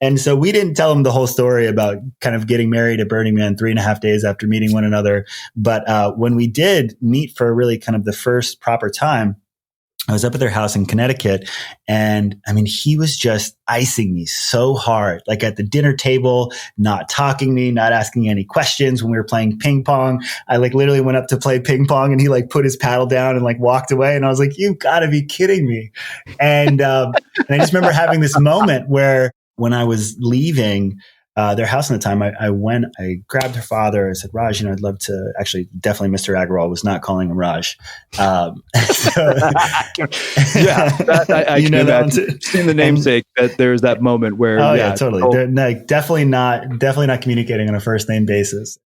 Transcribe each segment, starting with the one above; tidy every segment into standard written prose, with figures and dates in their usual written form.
And so we didn't tell him the whole story about kind of getting married at Burning Man 3.5 days after meeting one another. But when we did meet for really kind of the first proper time, I was up at their house in Connecticut, and I mean, he was just icing me so hard, like at the dinner table, not talking to me, not asking any questions. When we were playing ping pong, I like literally went up to play ping pong, and he like put his paddle down and like walked away. And I was like, "You've got to be kidding me!" And I just remember having this moment where when I was leaving their house in the time, I grabbed her father. I said, "Raj, I'd love to." Actually, definitely Mr. Agarwal was not calling him Raj. I can imagine. Seeing the namesake, that there's that moment where, totally. They're like, definitely not communicating on a first name basis.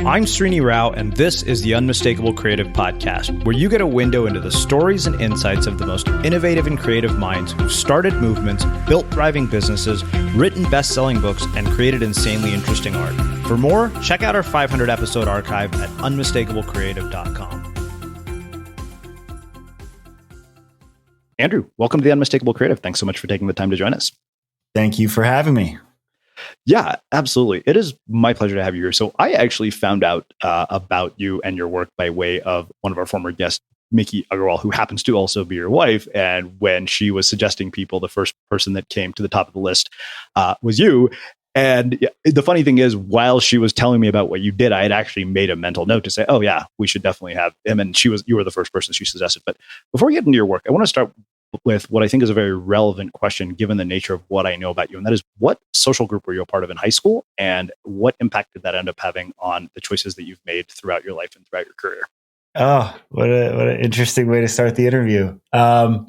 I'm Srini Rao, and this is the Unmistakable Creative Podcast, where you get a window into the stories and insights of the most innovative and creative minds who've started movements, built thriving businesses, written best-selling books, and created insanely interesting art. For more, check out our 500-episode archive at unmistakablecreative.com. Andrew, welcome to the Unmistakable Creative. Thanks so much for taking the time to join us. Thank you for having me. Yeah, absolutely. It is my pleasure to have you here. So I actually found out about you and your work by way of one of our former guests, Miki Agarwal, who happens to also be your wife. And when she was suggesting people, the first person that came to the top of the list was you. And the funny thing is, while she was telling me about what you did, I had actually made a mental note to say, "Oh yeah, we should definitely have him." And you were the first person she suggested. But before we get into your work, I want to start with what I think is a very relevant question, given the nature of what I know about you. And that is, what social group were you a part of in high school? And what impact did that end up having on the choices that you've made throughout your life and throughout your career? Oh, what an interesting way to start the interview. I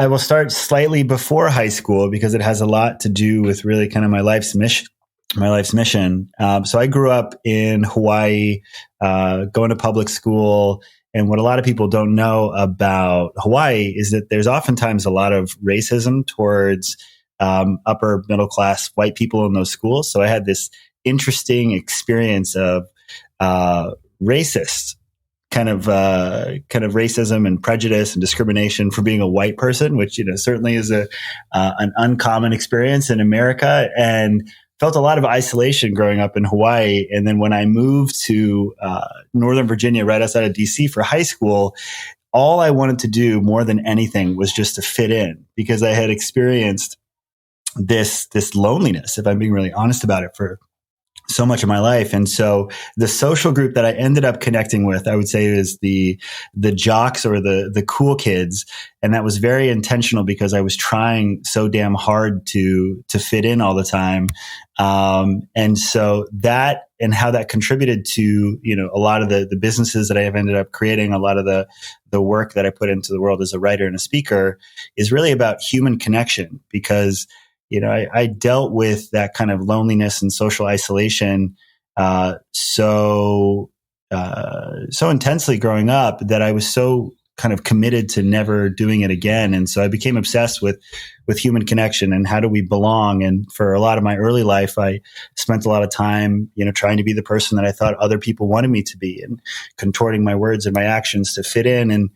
will start slightly before high school because it has a lot to do with really kind of my life's mission. So I grew up in Hawaii, going to public school. And what a lot of people don't know about Hawaii is that there's oftentimes a lot of racism towards upper middle class white people in those schools. So I had this interesting experience of racist kind of racism and prejudice and discrimination for being a white person, which certainly is an uncommon experience in America, and felt a lot of isolation growing up in Hawaii. And then when I moved to Northern Virginia, right outside of DC for high school, all I wanted to do more than anything was just to fit in, because I had experienced this loneliness, if I'm being really honest about it, for so much of my life. And so the social group that I ended up connecting with, I would say, is the jocks or the cool kids. And that was very intentional because I was trying so damn hard to fit in all the time. And so that, and how that contributed to, a lot of the businesses that I have ended up creating, a lot of the work that I put into the world as a writer and a speaker, is really about human connection. Because I dealt with that kind of loneliness and social isolation so intensely growing up that I was so kind of committed to never doing it again. And so I became obsessed with human connection and how do we belong. And for a lot of my early life, I spent a lot of time, trying to be the person that I thought other people wanted me to be, and contorting my words and my actions to fit in. And,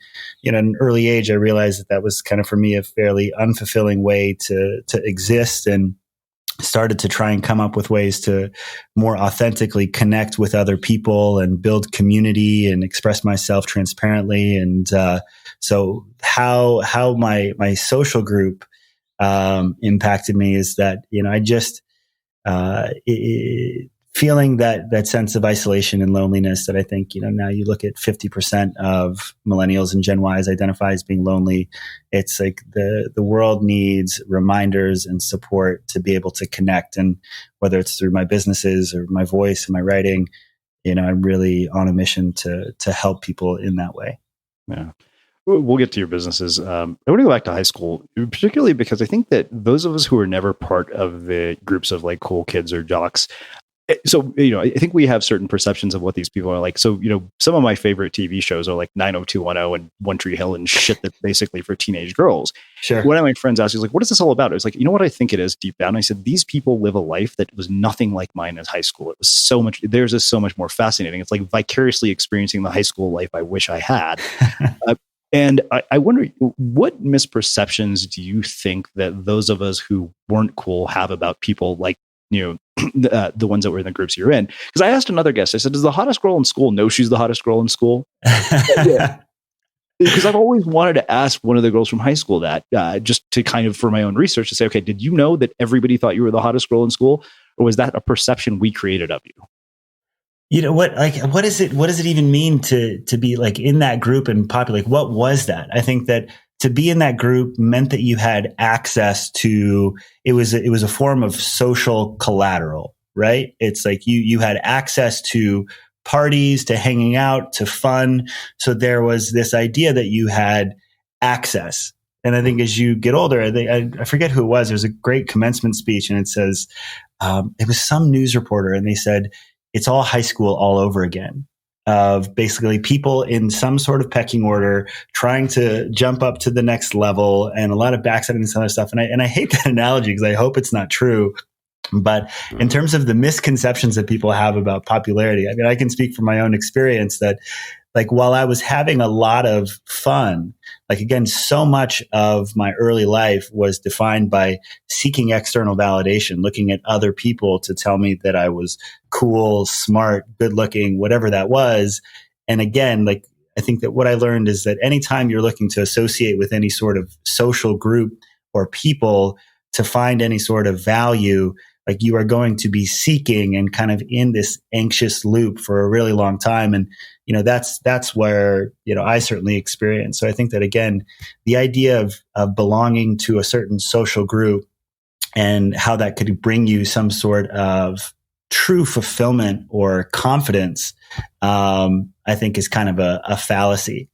at an early age, I realized that was kind of, for me, a fairly unfulfilling way to exist, and started to try and come up with ways to more authentically connect with other people and build community and express myself transparently. And so how my social group impacted me is that, I just feeling that sense of isolation and loneliness that I think, now you look at 50% of millennials and Gen Ys identify as being lonely. It's like the world needs reminders and support to be able to connect. And whether it's through my businesses or my voice and my writing, I'm really on a mission to help people in that way. Yeah. We'll get to your businesses. I want to go back to high school, particularly because I think that those of us who are never part of the groups of like cool kids or jocks, so, I think we have certain perceptions of what these people are like. So, some of my favorite TV shows are like 90210 and One Tree Hill and shit that's basically for teenage girls. Sure. One of my friends asked, he's like, what is this all about? I was like, what I think it is deep down? I said, these people live a life that was nothing like mine in high school. It was theirs is so much more fascinating. It's like vicariously experiencing the high school life I wish I had. And I wonder, what misperceptions do you think that those of us who weren't cool have about people like, the ones that were in the groups you're in? Because I asked another guest, I said, does the hottest girl in school know she's the hottest girl in school? Yeah. Because I've always wanted to ask one of the girls from high school that, just to kind of, for my own research, to say, okay, did you know that everybody thought you were the hottest girl in school? Or was that a perception we created of you? You know what? Like, what is it? What does it even mean to be like in that group and popular? Like, what was that? I think that to be in that group meant that you had access to. It was a form of social collateral, right? It's like you had access to parties, to hanging out, to fun. So there was this idea that you had access. And I think as you get older, I forget who it was. There's a great commencement speech, and it says it was some news reporter, and they said, it's all high school all over again, of basically people in some sort of pecking order trying to jump up to the next level, and a lot of backsetting and some other stuff. And I hate that analogy because I hope it's not true. But in terms of the misconceptions that people have about popularity, I mean, I can speak from my own experience that, like, while I was having a lot of fun, like, again, so much of my early life was defined by seeking external validation, looking at other people to tell me that I was cool, smart, good looking, whatever that was. And again, like, I think that what I learned is that anytime you're looking to associate with any sort of social group or people to find any sort of value, like, you are going to be seeking and kind of in this anxious loop for a really long time. And, that's where, I certainly experienced. So I think that, again, the idea of belonging to a certain social group and how that could bring you some sort of true fulfillment or confidence, I think is kind of a fallacy.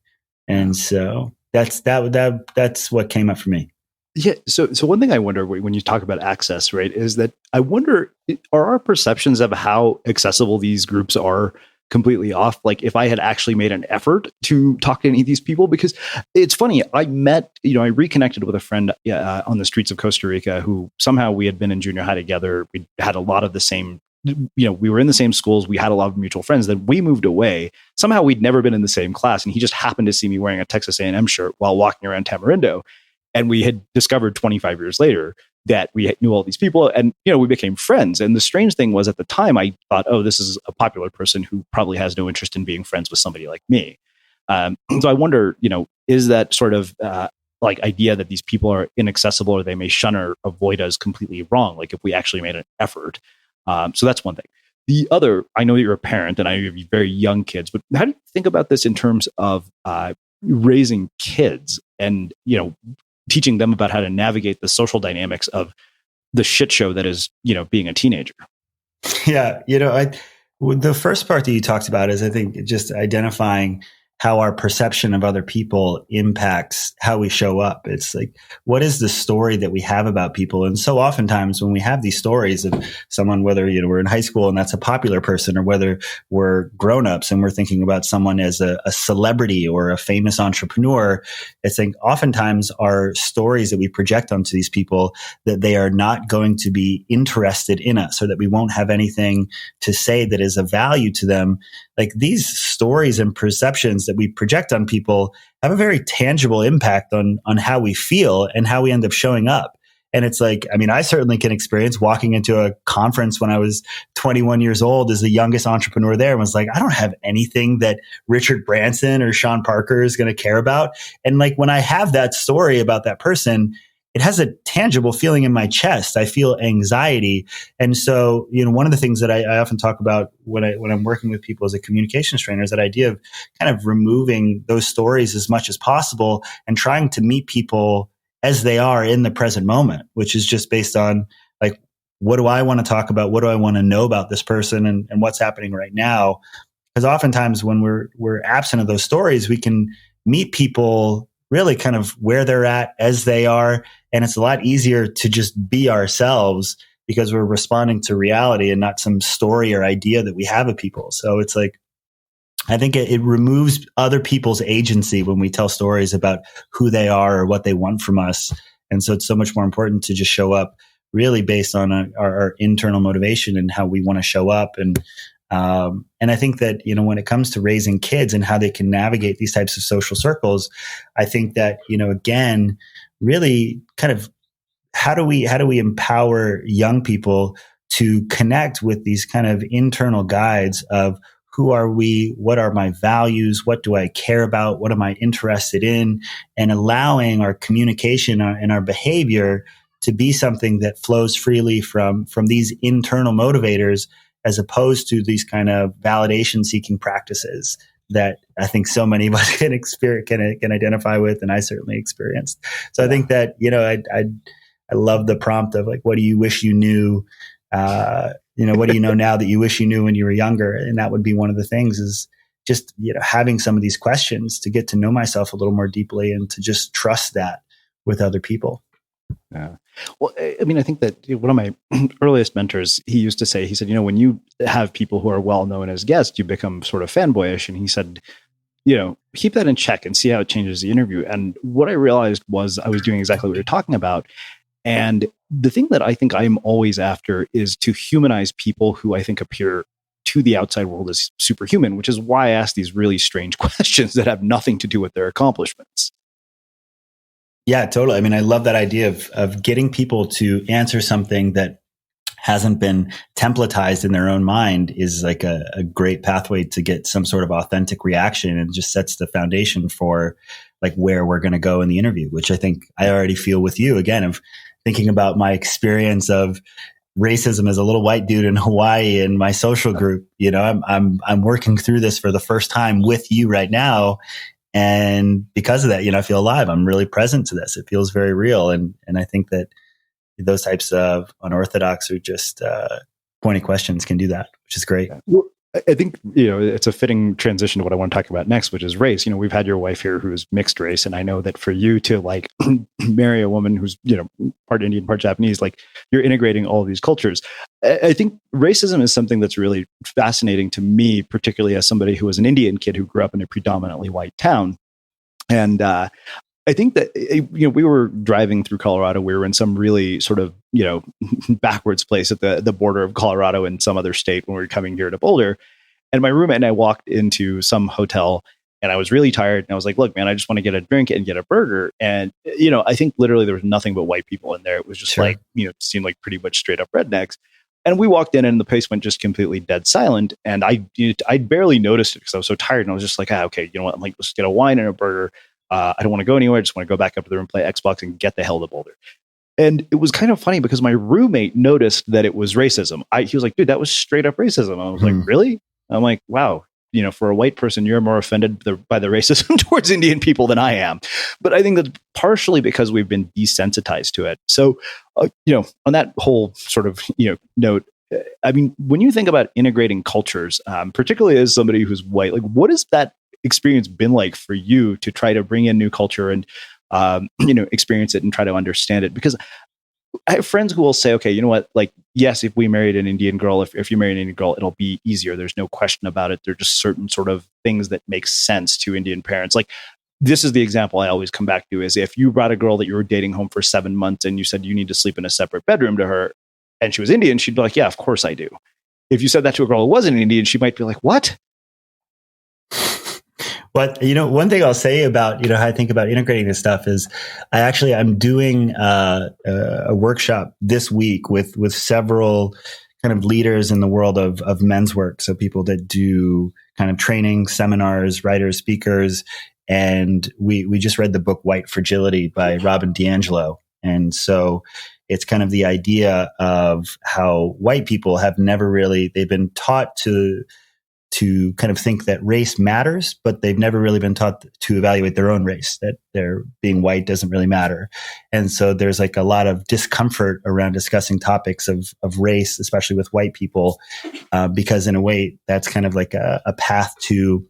And so that's what came up for me. Yeah. So one thing I wonder when you talk about access, right, is that I wonder, are our perceptions of how accessible these groups are completely off? Like, if I had actually made an effort to talk to any of these people, because it's funny, I reconnected with a friend on the streets of Costa Rica who somehow we had been in junior high together. We had a lot of the same, we were in the same schools. We had a lot of mutual friends. Then we moved away. Somehow we'd never been in the same class. And he just happened to see me wearing a Texas A&M shirt while walking around Tamarindo. And we had discovered 25 years later that we knew all these people, and we became friends. And the strange thing was, at the time, I thought, oh, this is a popular person who probably has no interest in being friends with somebody like me. So I wonder, is that sort of like idea that these people are inaccessible or they may shun or avoid us completely wrong? Like, if we actually made an effort. So that's one thing. The other, I know that you're a parent and I know you have very young kids, but how do you think about this in terms of raising kids and, teaching them about how to navigate the social dynamics of the shit show that is, being a teenager? Yeah. The first part that you talked about is, I think, just identifying how our perception of other people impacts how we show up. It's like, what is the story that we have about people? And so oftentimes when we have these stories of someone, whether, we're in high school and that's a popular person, or whether we're grown-ups and we're thinking about someone as a celebrity or a famous entrepreneur, it's like oftentimes our stories that we project onto these people, that they are not going to be interested in us, or that we won't have anything to say that is of value to them. Like, these stories and perceptions that we project on people have a very tangible impact on how we feel and how we end up showing up. And it's like, I mean, I certainly can experience walking into a conference when I was 21 years old as the youngest entrepreneur there, and was like, I don't have anything that Richard Branson or Sean Parker is going to care about. And like, when I have that story about that person, it has a tangible feeling in my chest. I feel anxiety. And so, one of the things that I often talk about when I'm working with people as a communications trainer is that idea of kind of removing those stories as much as possible and trying to meet people as they are in the present moment, which is just based on, like, what do I want to talk about? What do I want to know about this person and what's happening right now? Because oftentimes when we're absent of those stories, we can meet people really kind of where they're at, as they are. And it's a lot easier to just be ourselves because we're responding to reality and not some story or idea that we have of people. So it's like, I think it removes other people's agency when we tell stories about who they are or what they want from us. And so it's so much more important to just show up really based on our internal motivation and how we want to show up. And And I think that, when it comes to raising kids and how they can navigate these types of social circles, I think that, again, really kind of how do we empower young people to connect with these kind of internal guides of who are we? What are my values? What do I care about? What am I interested in? And allowing our communication and our behavior to be something that flows freely from these internal motivators, as opposed to these kind of validation seeking practices that I think so many of us can identify with, and I certainly experienced. So I think that, I love the prompt of like, what do you wish you knew? What do you know now that you wish you knew when you were younger? And that would be one of the things, is just, having some of these questions to get to know myself a little more deeply and to just trust that with other people. Yeah. Well, I mean, I think that one of my earliest mentors, he used to say, he said, when you have people who are well known as guests, you become sort of fanboyish. And he said, keep that in check and see how it changes the interview. And what I realized was I was doing exactly what you're talking about. And the thing that I think I'm always after is to humanize people who I think appear to the outside world as superhuman, which is why I ask these really strange questions that have nothing to do with their accomplishments. Yeah, totally. I mean, I love that idea of getting people to answer something that hasn't been templatized in their own mind is like a great pathway to get some sort of authentic reaction, and just sets the foundation for like where we're going to go in the interview, which I think I already feel with you, again, of thinking about my experience of racism as a little white dude in Hawaii in my social group. I'm working through this for the first time with you right now. And because of that, I feel alive. I'm really present to this. It feels very real. And I think that those types of unorthodox or just pointy questions can do that, which is great. Well, I think, it's a fitting transition to what I want to talk about next, which is race. We've had your wife here who's mixed race. And I know that for you to like marry a woman who's, part Indian, part Japanese, like you're integrating all of these cultures. I think racism is something that's really fascinating to me, particularly as somebody who was an Indian kid who grew up in a predominantly white town. And I think that, we were driving through Colorado. We were in some really sort of, backwards place at the border of Colorado and some other state when we were coming here to Boulder. And my roommate and I walked into some hotel, and I was really tired. And I was like, look, man, I just want to get a drink and get a burger. And, I think literally there was nothing but white people in there. It was just like, it seemed like pretty much straight up rednecks. And we walked in and the place went just completely dead silent. And I barely noticed it because I was so tired. And I was just like, okay, you know what? I'm like, let's get a wine and a burger. I don't want to go anywhere. I just want to go back up to the room, play Xbox, and get the hell to Boulder. And it was kind of funny because my roommate noticed that it was racism. He was like, dude, that was straight up racism. I was like, really? I'm like, wow. For a white person, you're more offended by the racism towards Indian people than I am. But I think that's partially because we've been desensitized to it. So, on that whole sort of, note, I mean, when you think about integrating cultures, particularly as somebody who's white, like what has that experience been like for you to try to bring in new culture and, experience it and try to understand it? Because I have friends who will say, okay, you know what, like, yes, if we married an Indian girl, if you marry an Indian girl, it'll be easier. There's no question about it. There are just certain sort of things that make sense to Indian parents. Like, this is the example I always come back to is if you brought a girl that you were dating home for 7 months and you said you need to sleep in a separate bedroom to her and she was Indian, she'd be like, yeah, of course I do. If you said that to a girl who wasn't Indian, she might be like, what? But, one thing I'll say about, how I think about integrating this stuff is I'm doing a workshop this week with several kind of leaders in the world of men's work. So people that do kind of training, seminars, writers, speakers. And we just read the book White Fragility by Robin DiAngelo. And so it's kind of the idea of how white people have never really, they've been taught to kind of think that race matters, but they've never really been taught to evaluate their own race, that their being white doesn't really matter. And so there's like a lot of discomfort around discussing topics of race, especially with white people, because in a way that's kind of like a path to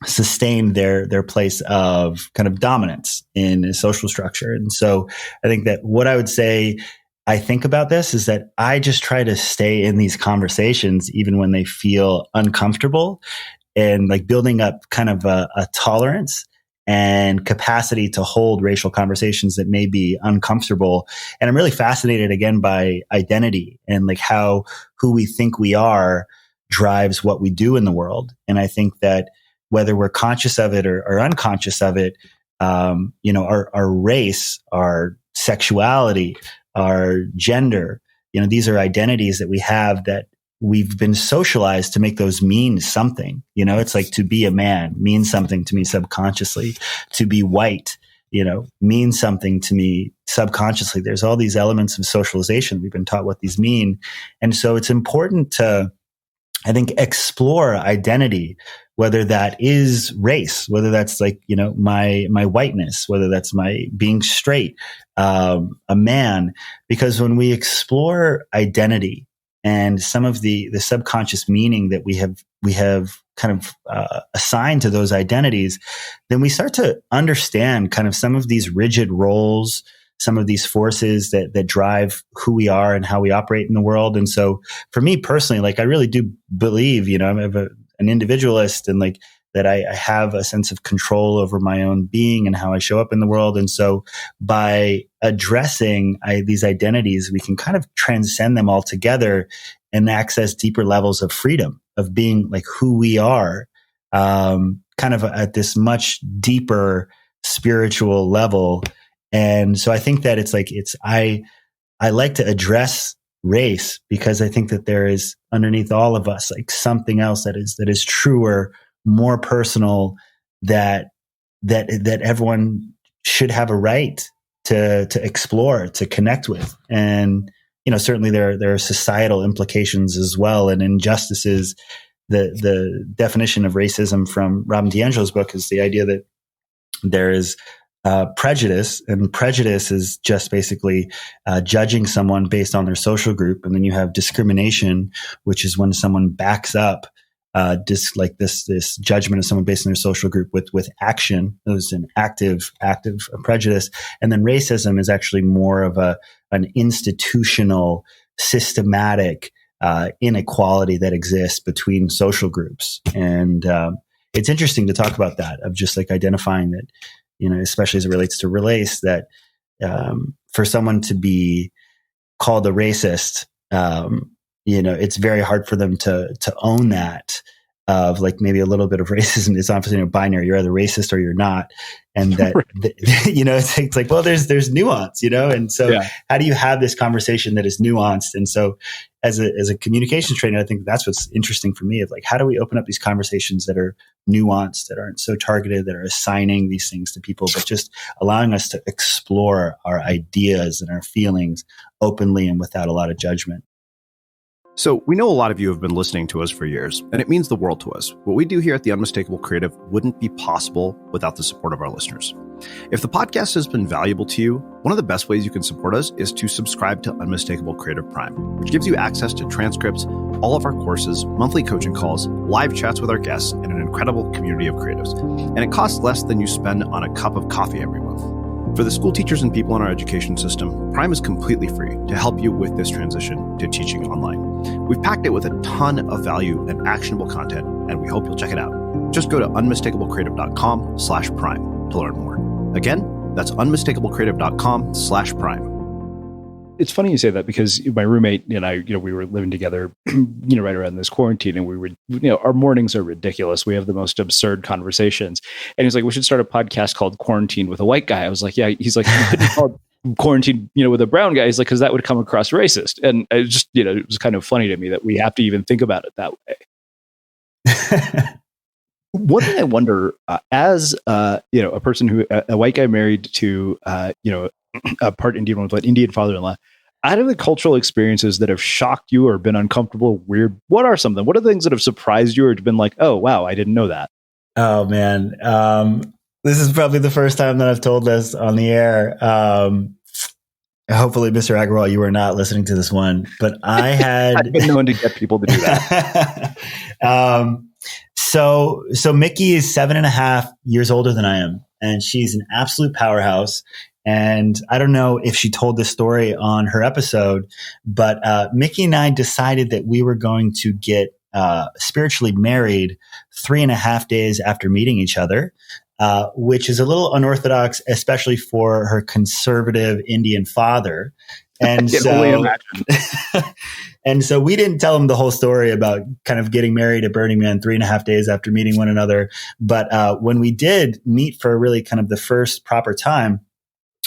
sustain their place of kind of dominance in a social structure. And so I think that what I would say I think about this is that I just try to stay in these conversations even when they feel uncomfortable, and like building up kind of a tolerance and capacity to hold racial conversations that may be uncomfortable. And I'm really fascinated again by identity and like who we think we are drives what we do in the world. And I think that whether we're conscious of it or unconscious of it, our race, our sexuality, our gender, these are identities that we have that we've been socialized to make those mean something. It's like to be a man means something to me subconsciously. To be white, means something to me subconsciously. There's all these elements of socialization. We've been taught what these mean. And so it's important to, I think, explore identity, whether that is race, whether that's like, my whiteness, whether that's my being straight, a man, because when we explore identity and some of the subconscious meaning that we have kind of assigned to those identities, then we start to understand kind of some of these rigid roles, some of these forces that drive who we are and how we operate in the world. And so for me personally, like, I really do believe, I'm an individualist, and like that I have a sense of control over my own being and how I show up in the world. And so by addressing these identities, we can kind of transcend them altogether and access deeper levels of freedom, of being like who we are, kind of at this much deeper spiritual level. And so I think that I like to address race because I think that there is underneath all of us like something else that is truer, more personal, that everyone should have a right to explore, to connect with. And certainly there are societal implications as well, and injustices. The definition of racism from Robin DiAngelo's book is the idea that there is prejudice, and prejudice is just basically judging someone based on their social group. And then you have discrimination, which is when someone backs up this judgment of someone based on their social group with action. There's an active prejudice. And then racism is actually more of an institutional, systematic inequality that exists between social groups. And it's interesting to talk about that, of just like identifying that, especially as it relates to race, that for someone to be called a racist, it's very hard for them to own that, of like maybe a little bit of racism. It's obviously binary. You're either racist or you're not. And that, it's like, well, there's nuance, and so how do you have this conversation that is nuanced? And so as a communications trainer, I think that's what's interesting for me, of like, how do we open up these conversations that are nuanced, that aren't so targeted, that are assigning these things to people, but just allowing us to explore our ideas and our feelings openly and without a lot of judgment. So we know a lot of you have been listening to us for years, and it means the world to us. What we do here at the Unmistakable Creative wouldn't be possible without the support of our listeners. If the podcast has been valuable to you, one of the best ways you can support us is to subscribe to Unmistakable Creative Prime, which gives you access to transcripts, all of our courses, monthly coaching calls, live chats with our guests, and an incredible community of creatives. And it costs less than you spend on a cup of coffee every month. For the school teachers and people in our education system, Prime is completely free to help you with this transition to teaching online. We've packed it with a ton of value and actionable content, and we hope you'll check it out. Just go to unmistakablecreative.com/prime to learn more. Again, that's unmistakablecreative.com/prime. It's funny you say that, because my roommate and I, we were living together, right around this quarantine, and we were, our mornings are ridiculous. We have the most absurd conversations. And he's like, we should start a podcast called Quarantine with a White Guy. I was like, yeah. He's like, you couldn't call it Quarantine, with a brown guy. He's like, because that would come across racist. And it just, it was kind of funny to me that we have to even think about it that way. One thing I wonder, as a person a white guy married to, a part Indian woman with an Indian father-in-law, out of the cultural experiences that have shocked you or been uncomfortable, weird, what are some of them? What are the things that have surprised you or been like, oh, wow, I didn't know that? Oh, man. This is probably the first time that I've told this on the air. Hopefully, Mr. Agarwal, you were not listening to this one, but I had... I've been known to get people to do that. So Mickey is 7.5 years older than I am, and she's an absolute powerhouse. And I don't know if she told this story on her episode, but Mickey and I decided that we were going to get spiritually married 3.5 days after meeting each other, which is a little unorthodox, especially for her conservative Indian father. And I can only so, and so we didn't tell him the whole story about kind of getting married at Burning Man 3.5 days after meeting one another. But when we did meet for really kind of the first proper time,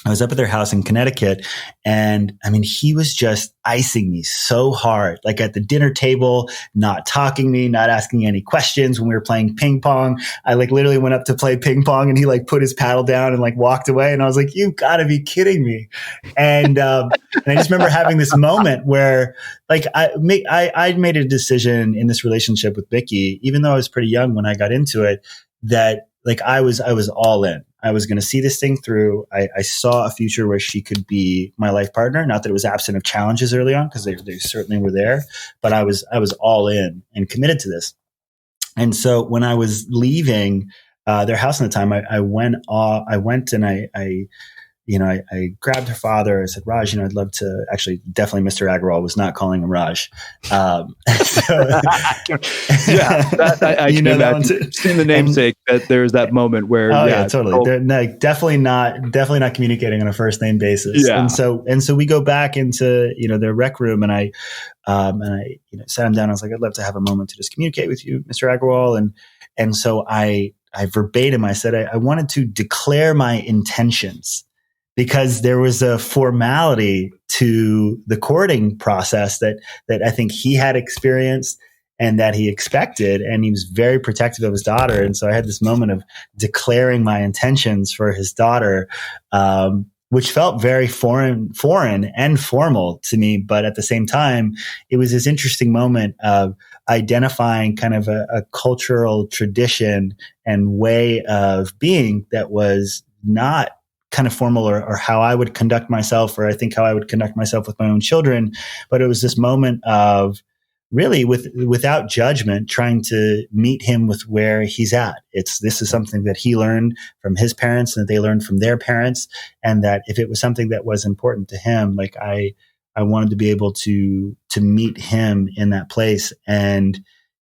I was up at their house in Connecticut, and I mean, he was just icing me so hard, like at the dinner table, not talking to me, not asking any questions. When we were playing ping pong, I like literally went up to play ping pong, and he like put his paddle down and like walked away. And I was like, "You gotta be kidding me!" And I just remember having this moment where, like, I made a decision in this relationship with Vicky, even though I was pretty young when I got into it, that like I was all in. I was going to see this thing through. I saw a future where she could be my life partner. Not that it was absent of challenges early on, because they certainly were there, but I was all in and committed to this. And so when I was leaving their house at the time, I went and I grabbed her father. I said, Raj, I'd love to actually, definitely Mr. Agarwal was not calling him Raj. I can imagine seeing the namesake that there's that moment where, totally. They're definitely not communicating on a first name basis. Yeah. And so we go back into, their rec room, and I sat him down. I was like, I'd love to have a moment to just communicate with you, Mr. Agarwal. And so I verbatim, I said, I wanted to declare my intentions, because there was a formality to the courting process that I think he had experienced and that he expected. And he was very protective of his daughter. And so I had this moment of declaring my intentions for his daughter, which felt very foreign and formal to me. But at the same time, it was this interesting moment of identifying kind of a cultural tradition and way of being that was not kind of formal or how I would conduct myself, or I think how I would conduct myself with my own children. But it was this moment of really without judgment, trying to meet him with where he's at. This is something that he learned from his parents and that they learned from their parents. And that if it was something that was important to him, like I wanted to be able to meet him in that place. And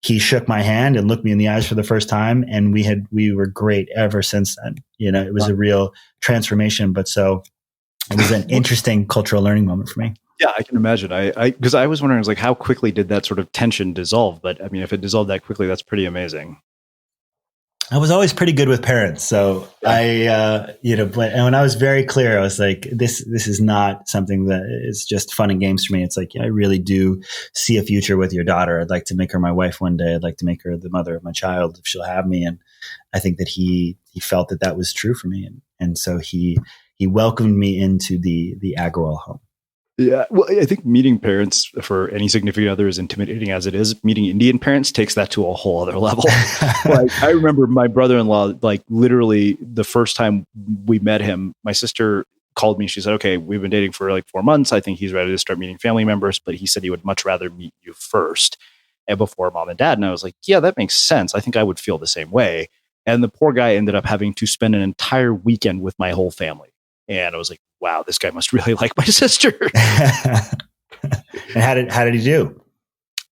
he shook my hand and looked me in the eyes for the first time. And we were great ever since then. It was a real transformation. But so it was an interesting cultural learning moment for me. Yeah, I can imagine. Because I was wondering, how quickly did that sort of tension dissolve? But I mean, if it dissolved that quickly, that's pretty amazing. I was always pretty good with parents. So and when I was very clear, I was like, this is not something that is just fun and games for me. It's like, I really do see a future with your daughter. I'd like to make her my wife one day. I'd like to make her the mother of my child if she'll have me. And I think that he felt that was true for me. And so he welcomed me into the Agarwal home. Yeah, well, I think meeting parents for any significant other, as intimidating as it is, meeting Indian parents takes that to a whole other level. I remember my brother-in-law, literally the first time we met him, my sister called me. She said, okay, we've been dating for 4 months. I think he's ready to start meeting family members, but he said he would much rather meet you first and before mom and dad. And I was like, yeah, that makes sense. I think I would feel the same way. And the poor guy ended up having to spend an entire weekend with my whole family. And I was like, wow, this guy must really like my sister. And how did he do?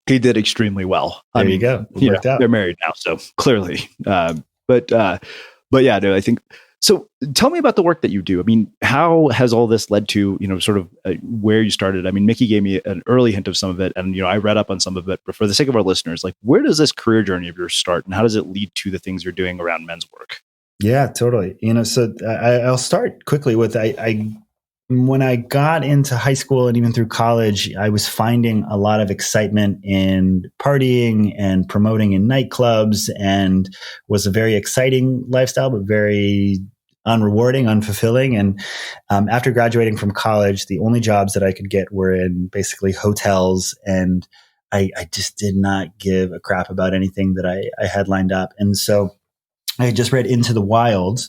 He did extremely well. There you go. It worked out. They're married now, so clearly. But yeah, no, I think so. Tell me about the work that you do. I mean, how has all this led to, sort of where you started? I mean, Mickey gave me an early hint of some of it, and I read up on some of it. But for the sake of our listeners, where does this career journey of yours start, and how does it lead to the things you're doing around men's work? Yeah, totally. So I'll start quickly with when I got into high school and even through college, I was finding a lot of excitement in partying and promoting in nightclubs, and was a very exciting lifestyle, but very unrewarding, unfulfilling. And after graduating from college, the only jobs that I could get were in basically hotels, and I just did not give a crap about anything that I had lined up. And so I just read Into the Wild,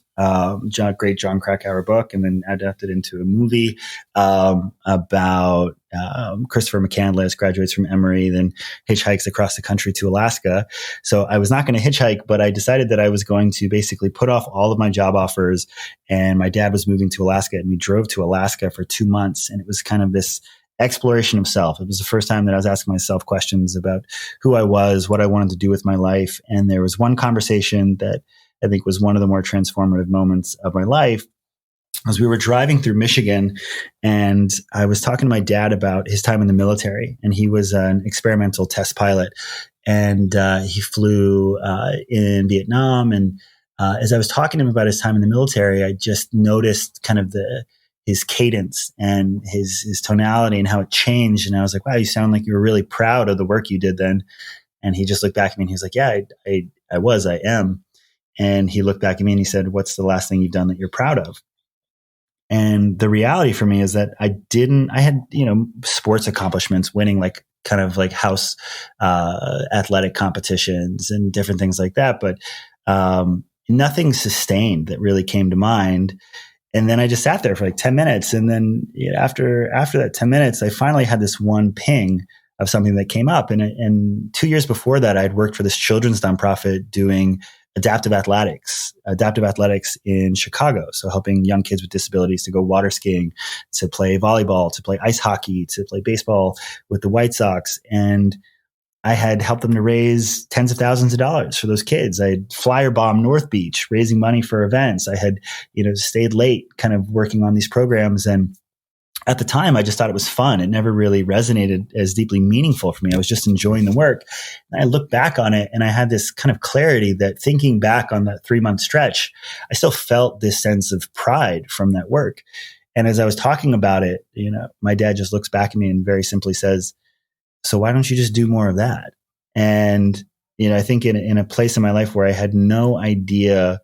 great John Krakauer book, and then adapted into a movie about Christopher McCandless, graduates from Emory, then hitchhikes across the country to Alaska. So I was not going to hitchhike, but I decided that I was going to basically put off all of my job offers. And my dad was moving to Alaska, and we drove to Alaska for 2 months. And it was kind of this exploration of self. It was the first time that I was asking myself questions about who I was, what I wanted to do with my life. And there was one conversation that I think was one of the more transformative moments of my life. as we were driving through Michigan, and I was talking to my dad about his time in the military, and he was an experimental test pilot, and he flew in Vietnam. And as I was talking to him about his time in the military, I just noticed kind of his cadence and his tonality and how it changed. And I was like, wow, you sound like you were really proud of the work you did then. And he just looked back at me and he was like, yeah, I am. And he looked back at me and he said, what's the last thing you've done that you're proud of? And the reality for me is that I had, sports accomplishments, winning like kind of like house athletic competitions and different things like that. But nothing sustained that really came to mind. And then I just sat there for like 10 minutes. And then after that 10 minutes, I finally had this one ping of something that came up. And 2 years before that, I'd worked for this children's nonprofit doing adaptive athletics in Chicago. So helping young kids with disabilities to go water skiing, to play volleyball, to play ice hockey, to play baseball with the White Sox. And I had helped them to raise tens of thousands of dollars for those kids. I had flyer bombed North Beach, raising money for events. I had, stayed late kind of working on these programs. And at the time, I just thought it was fun. It never really resonated as deeply meaningful for me. I was just enjoying the work. And I look back on it and I had this kind of clarity that thinking back on that 3-month stretch, I still felt this sense of pride from that work. And as I was talking about it, my dad just looks back at me and very simply says, so why don't you just do more of that? And, I think in a place in my life where I had no idea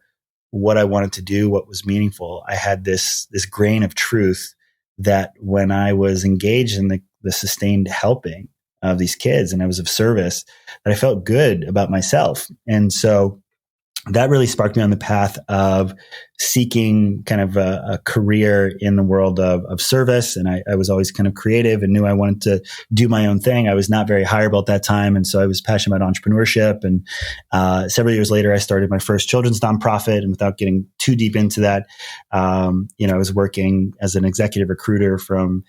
what I wanted to do, what was meaningful, I had this grain of truth that when I was engaged in the sustained helping of these kids and I was of service, that I felt good about myself. And so that really sparked me on the path of seeking kind of a career in the world of service. And I was always kind of creative and knew I wanted to do my own thing. I was not very hireable at that time. And so I was passionate about entrepreneurship. And several years later, I started my first children's nonprofit. And without getting too deep into that, I was working as an executive recruiter from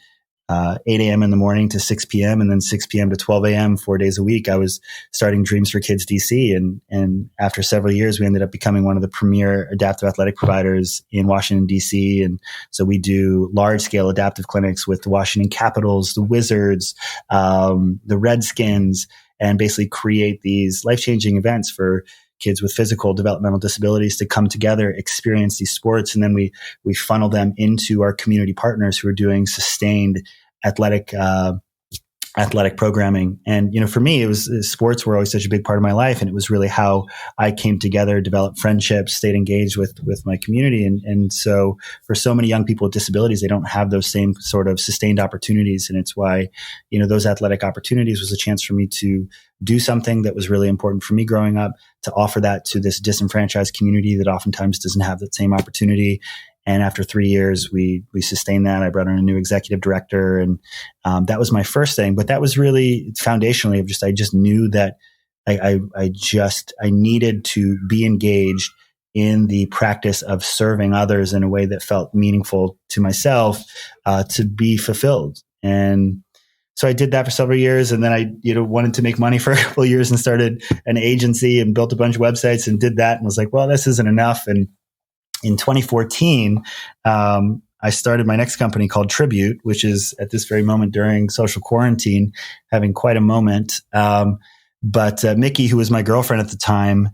8 a.m. in the morning to 6 p.m. and then 6 p.m. to 12 a.m. 4 days a week. I was starting Dreams for Kids DC. And after several years, we ended up becoming one of the premier adaptive athletic providers in Washington, DC. And so we do large scale adaptive clinics with the Washington Capitals, the Wizards, the Redskins, and basically create these life-changing events for kids with physical developmental disabilities to come together, experience these sports. And then we funnel them into our community partners who are doing sustained athletic programming. And, for me, sports were always such a big part of my life. And it was really how I came together, developed friendships, stayed engaged with my community. And so for so many young people with disabilities, they don't have those same sort of sustained opportunities. And it's why, those athletic opportunities was a chance for me to do something that was really important for me growing up, to offer that to this disenfranchised community that oftentimes doesn't have that same opportunity. And after 3 years, we sustained that. I brought in a new executive director, and that was my first thing. But that was really foundationally I just knew that I needed to be engaged in the practice of serving others in a way that felt meaningful to myself, to be fulfilled. And so I did that for several years, and then I wanted to make money for a couple of years and started an agency and built a bunch of websites and did that, and was like, well, this isn't enough. And in 2014, I started my next company called Tribute, which is at this very moment during social quarantine, having quite a moment. But Mickey, who was my girlfriend at the time,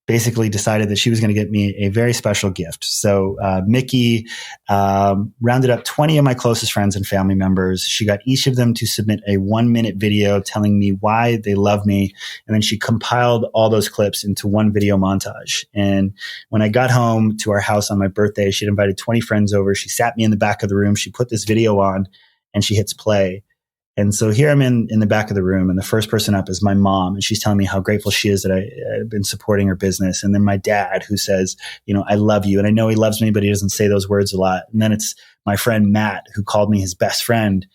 basically decided that she was going to get me a very special gift. So Mickey rounded up 20 of my closest friends and family members. She got each of them to submit a 1-minute video telling me why they love me. And then she compiled all those clips into one video montage. And when I got home to our house on my birthday, she'd invited 20 friends over. She sat me in the back of the room. She put this video on and she hits play. And so here I'm in the back of the room, and the first person up is my mom, and she's telling me how grateful she is that I've been supporting her business. And then my dad, who says, I love you. And I know he loves me, but he doesn't say those words a lot. And then it's my friend Matt, who called me his best friend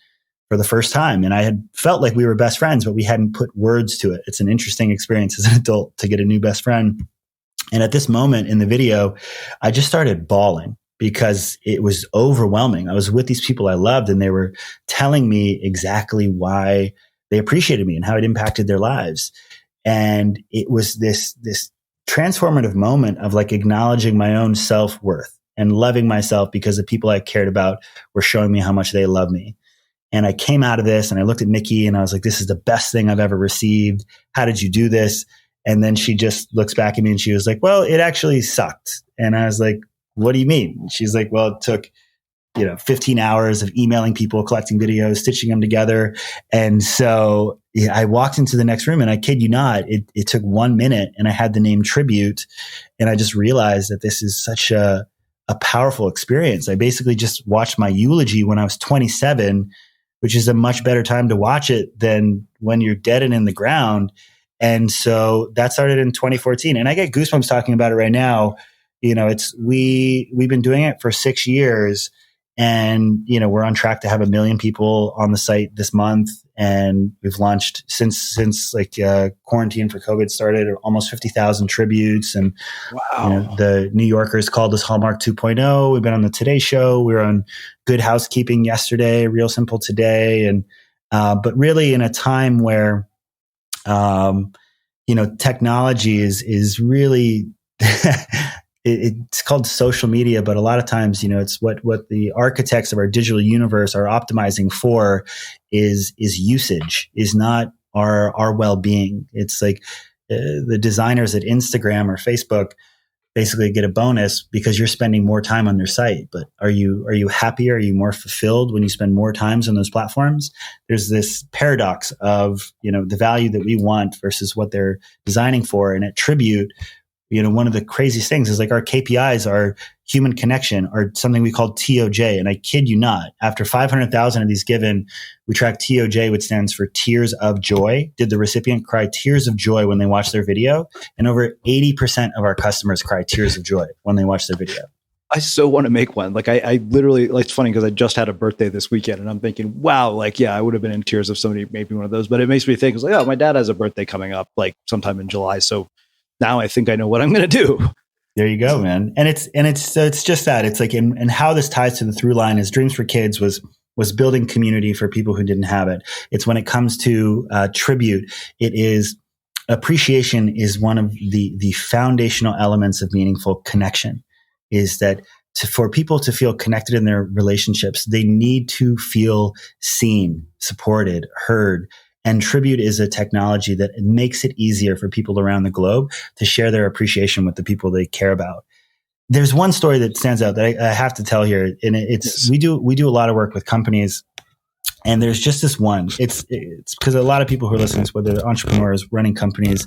for the first time. And I had felt like we were best friends, but we hadn't put words to it. It's an interesting experience as an adult to get a new best friend. And at this moment in the video, I just started bawling, because it was overwhelming. I was with these people I loved, and they were telling me exactly why they appreciated me and how it impacted their lives. And it was this transformative moment of like acknowledging my own self-worth and loving myself because the people I cared about were showing me how much they love me. And I came out of this and I looked at Mickey and I was like, this is the best thing I've ever received. How did you do this? And then she just looks back at me and she was like, well, it actually sucked. And I was like, what do you mean? And she's like, well, it took 15 hours of emailing people, collecting videos, stitching them together. And so I walked into the next room and I kid you not, it took 1 minute and I had the name Tribute. And I just realized that this is such a powerful experience. I basically just watched my eulogy when I was 27, which is a much better time to watch it than when you're dead and in the ground. And so that started in 2014. And I get goosebumps talking about it right now. We've been doing it for 6 years. And, we're on track to have 1 million people on the site this month. And we've launched since quarantine for COVID started, almost 50,000 tributes. And wow, the New Yorkers called us Hallmark 2.0. We've been on the Today Show. We were on Good Housekeeping yesterday, Real Simple today. And, but really in a time where, technology is really, it's called social media, but a lot of times, it's what the architects of our digital universe are optimizing for is usage, is not our well-being. It's like the designers at Instagram or Facebook basically get a bonus because you're spending more time on their site. But are you happier? Are you more fulfilled when you spend more times on those platforms? There's this paradox of, the value that we want versus what they're designing for. And at Tribute, one of the craziest things is like our KPIs are human connection or something we call TOJ. And I kid you not, after 500,000 of these given, we track TOJ, which stands for Tears of Joy. Did the recipient cry tears of joy when they watched their video? And over 80% of our customers cry tears of joy when they watch their video. I so want to make one. Like I literally, it's funny because I just had a birthday this weekend and I'm thinking, wow, I would have been in tears if somebody made me one of those. But it makes me think, oh, my dad has a birthday coming up sometime in July. So now I think I know what I'm going to do. There you go, man. And it's just that. It's like, and how this ties to the through line is Dreams for Kids was building community for people who didn't have it. It's when it comes to Tribute, it is appreciation is one of the foundational elements of meaningful connection. Is that for people to feel connected in their relationships, they need to feel seen, supported, heard. And Tribute is a technology that makes it easier for people around the globe to share their appreciation with the people they care about. There's one story that stands out that I have to tell here, and it's we do a lot of work with companies, and there's just this one. It's because a lot of people who are listening, whether they're entrepreneurs running companies,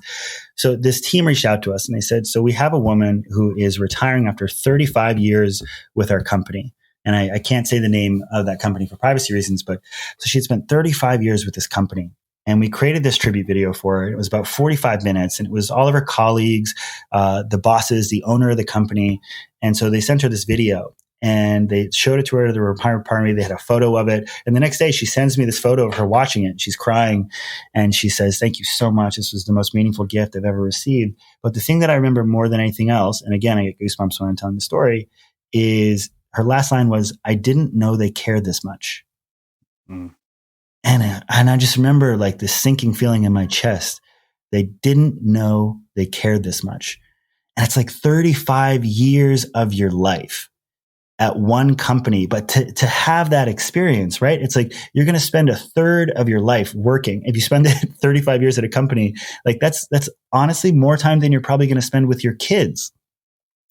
so this team reached out to us and they said, so we have a woman who is retiring after 35 years with our company. And I can't say the name of that company for privacy reasons, but so she had spent 35 years with this company. And we created this tribute video for her. It was about 45 minutes, and it was all of her colleagues, the bosses, the owner of the company. And so they sent her this video, and they showed it to her at the retirement party. They had a photo of it. And the next day, she sends me this photo of her watching it. She's crying, and she says, "Thank you so much. This was the most meaningful gift I've ever received." But the thing that I remember more than anything else, and again, I get goosebumps when I'm telling the story, is her last line was, "I didn't know they cared this much." Mm. And I just remember this sinking feeling in my chest. They didn't know they cared this much. And it's 35 years of your life at one company. But to have that experience, right? It's you're going to spend a third of your life working. If you spend 35 years at a company, that's honestly more time than you're probably going to spend with your kids.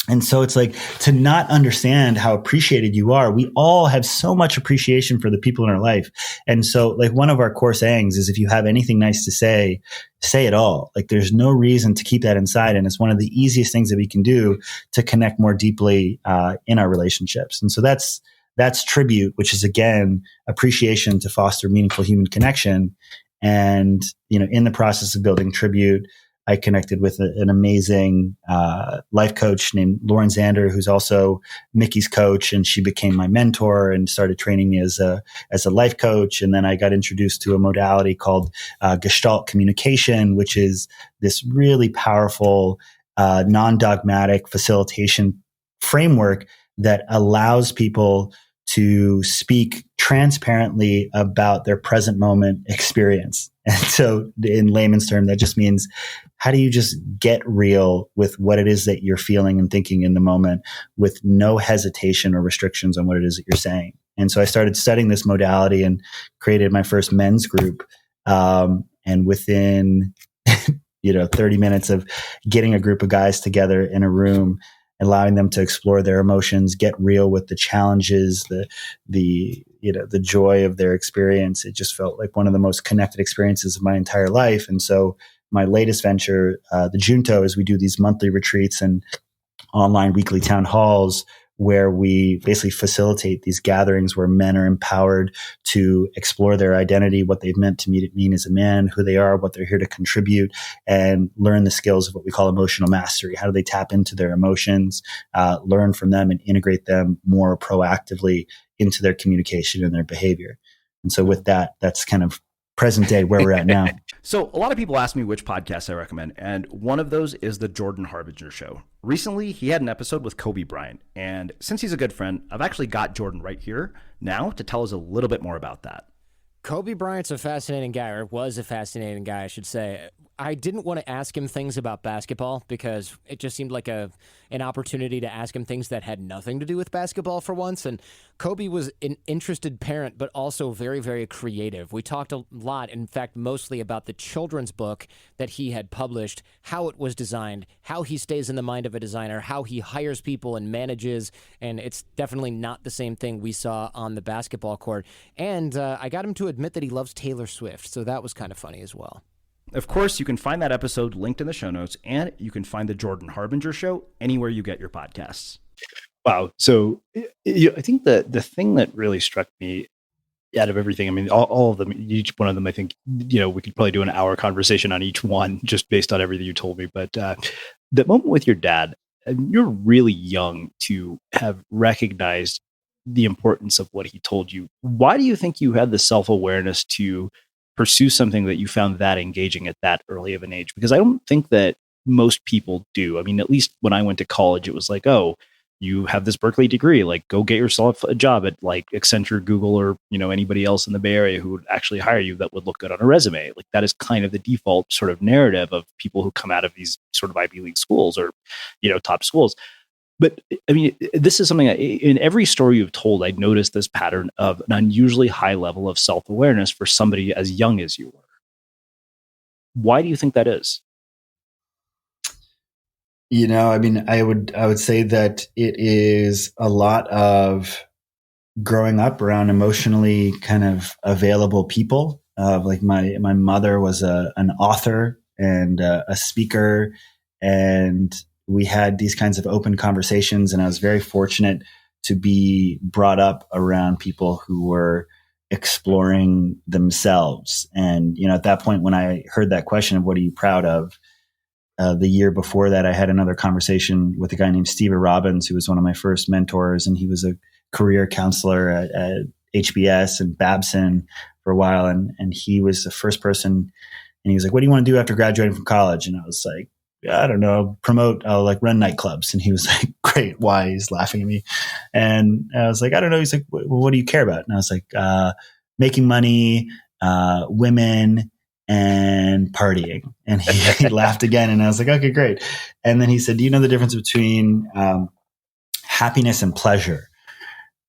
And so it's to not understand how appreciated you are. We all have so much appreciation for the people in our life. And so one of our core sayings is, if you have anything nice to say, say it all. There's no reason to keep that inside. And it's one of the easiest things that we can do to connect more deeply in our relationships. And so that's Tribute, which is, again, appreciation to foster meaningful human connection. And, in the process of building Tribute, I connected with an amazing life coach named Lauren Zander, who's also Mickey's coach, and she became my mentor and started training me as a life coach. And then I got introduced to a modality called Gestalt communication, which is this really powerful non-dogmatic facilitation framework that allows people to speak transparently about their present moment experience. And so in layman's term, that just means, how do you just get real with what it is that you're feeling and thinking in the moment with no hesitation or restrictions on what it is that you're saying? And so I started studying this modality and created my first men's group. And within 30 minutes of getting a group of guys together in a room, allowing them to explore their emotions, get real with the challenges, the joy of their experience. It just felt like one of the most connected experiences of my entire life. And so my latest venture, the Junto, is we do these monthly retreats and online weekly town halls where we basically facilitate these gatherings where men are empowered to explore their identity, what they've meant to mean as a man, who they are, what they're here to contribute, and learn the skills of what we call emotional mastery. How do they tap into their emotions, learn from them, and integrate them more proactively into their communication and their behavior. And so with that, that's kind of present day where we're at now. So a lot of people ask me which podcasts I recommend, and one of those is the Jordan Harbinger Show. Recently, he had an episode with Kobe Bryant, and since he's a good friend, I've actually got Jordan right here now to tell us a little bit more about that. Kobe Bryant's a fascinating guy, or was a fascinating guy, I should say. I didn't want to ask him things about basketball because it just seemed like an opportunity to ask him things that had nothing to do with basketball for once. And Kobe was an interested parent, but also very, very creative. We talked a lot, in fact, mostly about the children's book that he had published, how it was designed, how he stays in the mind of a designer, how he hires people and manages. And it's definitely not the same thing we saw on the basketball court. And I got him to admit that he loves Taylor Swift. So that was kind of funny as well. Of course, you can find that episode linked in the show notes, and you can find the Jordan Harbinger Show anywhere you get your podcasts. Wow. So I think that the thing that really struck me out of everything, I mean, all of them, each one of them, I think, we could probably do an hour conversation on each one just based on everything you told me. But the moment with your dad, you're really young to have recognized the importance of what he told you. Why do you think you had the self-awareness to pursue something that you found that engaging at that early of an age? Because I don't think that most people do. I mean, at least when I went to college, it was like, oh, you have this Berkeley degree, like go get yourself a job at like Accenture, Google, or, anybody else in the Bay Area who would actually hire you that would look good on a resume. Like that is kind of the default sort of narrative of people who come out of these sort of Ivy League schools or, top schools. But I mean, this is something in every story you've told, I noticed this pattern of an unusually high level of self-awareness for somebody as young as you were. Why do you think that is? I mean, I would say that it is a lot of growing up around emotionally kind of available people. Like my mother was an author and a speaker, and we had these kinds of open conversations, and I was very fortunate to be brought up around people who were exploring themselves. And, at that point, when I heard that question of what are you proud of, the year before that, I had another conversation with a guy named Steve Robbins, who was one of my first mentors, and he was a career counselor at HBS and Babson for a while. And he was the first person, and he was like, what do you want to do after graduating from college? And I was like, I don't know, I'll like run nightclubs. And he was like, great. Why? He's laughing at me. And I was like, I don't know. He's like, well, what do you care about? And I was like, making money, women, and partying. And he laughed again. And I was like, okay, great. And then he said, do you know the difference between happiness and pleasure?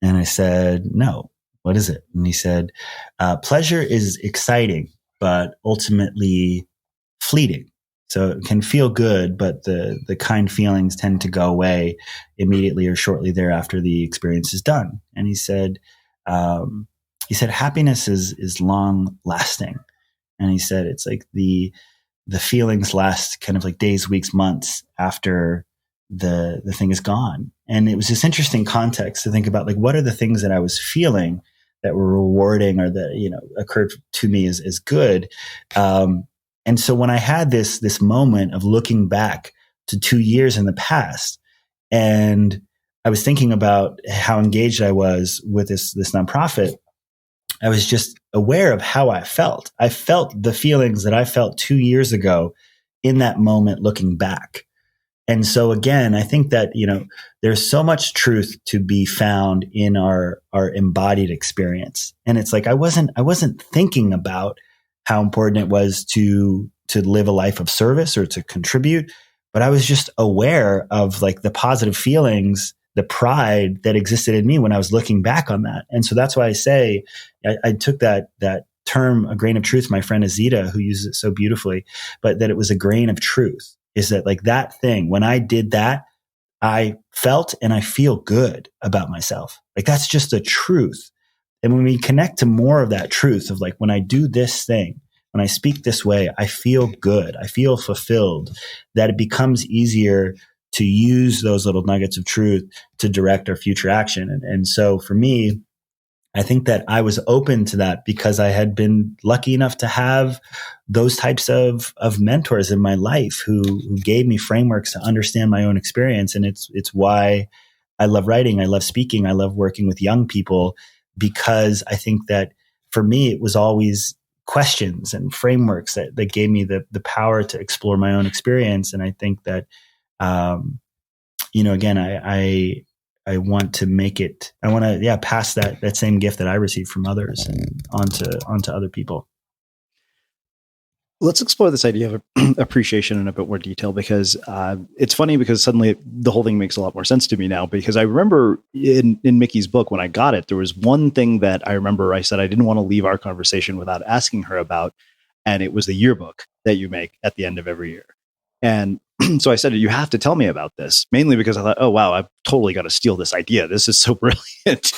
And I said, no. What is it? And he said, pleasure is exciting, but ultimately fleeting. So it can feel good, but the kind feelings tend to go away immediately or shortly thereafter the experience is done. And he said, happiness is long lasting. And he said, it's like the feelings last kind of like days, weeks, months after the thing is gone. And it was this interesting context to think about, like, what are the things that I was feeling that were rewarding or that, occurred to me as good. And so when I had this moment of looking back to 2 years in the past, and I was thinking about how engaged I was with this nonprofit, I was just aware of how I felt. I felt the feelings that I felt 2 years ago in that moment looking back. And so again, I think that, there's so much truth to be found in our embodied experience. And it's like, I wasn't thinking about how important it was to live a life of service or to contribute. But I was just aware of like the positive feelings, the pride that existed in me when I was looking back on that. And so that's why I say I took that term, a grain of truth, my friend Azita, who uses it so beautifully, but that it was a grain of truth, is that like that thing, when I did that, I felt and I feel good about myself. Like that's just a truth. And when we connect to more of that truth of like, when I do this thing, when I speak this way, I feel good, I feel fulfilled, that it becomes easier to use those little nuggets of truth to direct our future action. And so for me, I think that I was open to that because I had been lucky enough to have those types of mentors in my life who gave me frameworks to understand my own experience. And it's why I love writing. I love speaking. I love working with young people, because I think that for me, it was always questions and frameworks that gave me the power to explore my own experience. And I think that, again, I want to make it, I want to, pass that same gift that I received from others and onto other people. Let's explore this idea of appreciation in a bit more detail, because it's funny because suddenly the whole thing makes a lot more sense to me now, because I remember in Mickey's book, when I got it, there was one thing that I remember I said I didn't want to leave our conversation without asking her about, and it was the yearbook that you make at the end of every year. And so I said, you have to tell me about this, mainly because I thought, oh, wow, I've totally got to steal this idea. This is so brilliant.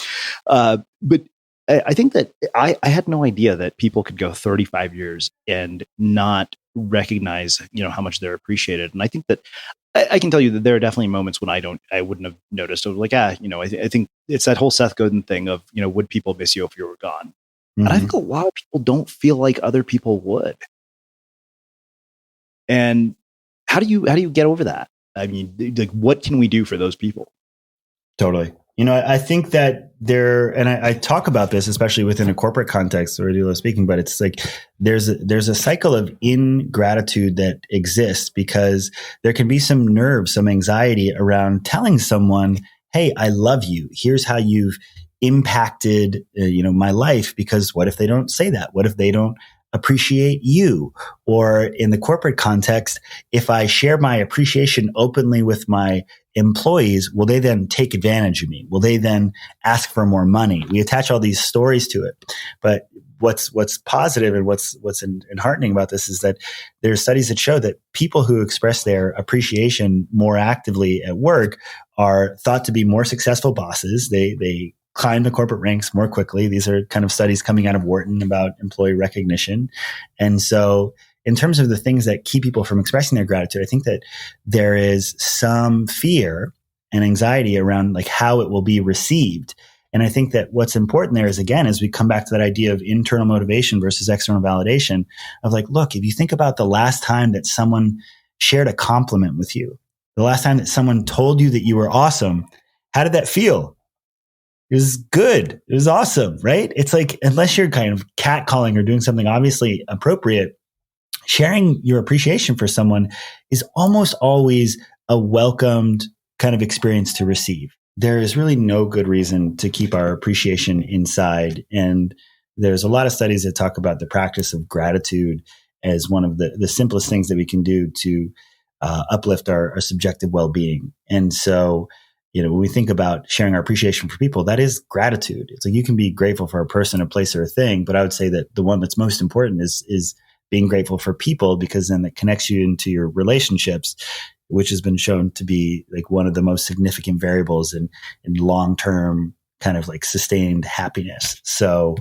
But I think that I had no idea that people could go 35 years and not recognize, how much they're appreciated. And I think that I can tell you that there are definitely moments when I wouldn't have noticed. I was like, I think it's that whole Seth Godin thing of, would people miss you if you were gone? Mm-hmm. And I think a lot of people don't feel like other people would. And how do you get over that? I mean, like, what can we do for those people? Totally. I think that and I talk about this, especially within a corporate context, or speaking, but it's like there's a cycle of ingratitude that exists because there can be some nerves, some anxiety around telling someone, hey, I love you. Here's how you've impacted, my life. Because what if they don't say that? What if they don't appreciate you? Or in the corporate context, if I share my appreciation openly with my employees, will they then take advantage of me? Will they then ask for more money? We attach all these stories to it. But what's positive and what's enheartening about this is that there are studies that show that people who express their appreciation more actively at work are thought to be more successful bosses. They climb the corporate ranks more quickly. These are kind of studies coming out of Wharton about employee recognition. And so in terms of the things that keep people from expressing their gratitude, I think that there is some fear and anxiety around like how it will be received. And I think that what's important there is, again, as we come back to that idea of internal motivation versus external validation of like, look, if you think about the last time that someone shared a compliment with you, the last time that someone told you that you were awesome, how did that feel? It was good. It was awesome, right? It's like, unless you're kind of catcalling or doing something obviously appropriate, sharing your appreciation for someone is almost always a welcomed kind of experience to receive. There is really no good reason to keep our appreciation inside. And there's a lot of studies that talk about the practice of gratitude as one of the simplest things that we can do to uplift our subjective well-being. And so, when we think about sharing our appreciation for people, that is gratitude. It's like you can be grateful for a person, a place, or a thing, but I would say that the one that's most important is being grateful for people, because then it connects you into your relationships, which has been shown to be like one of the most significant variables in long-term kind of like sustained happiness. So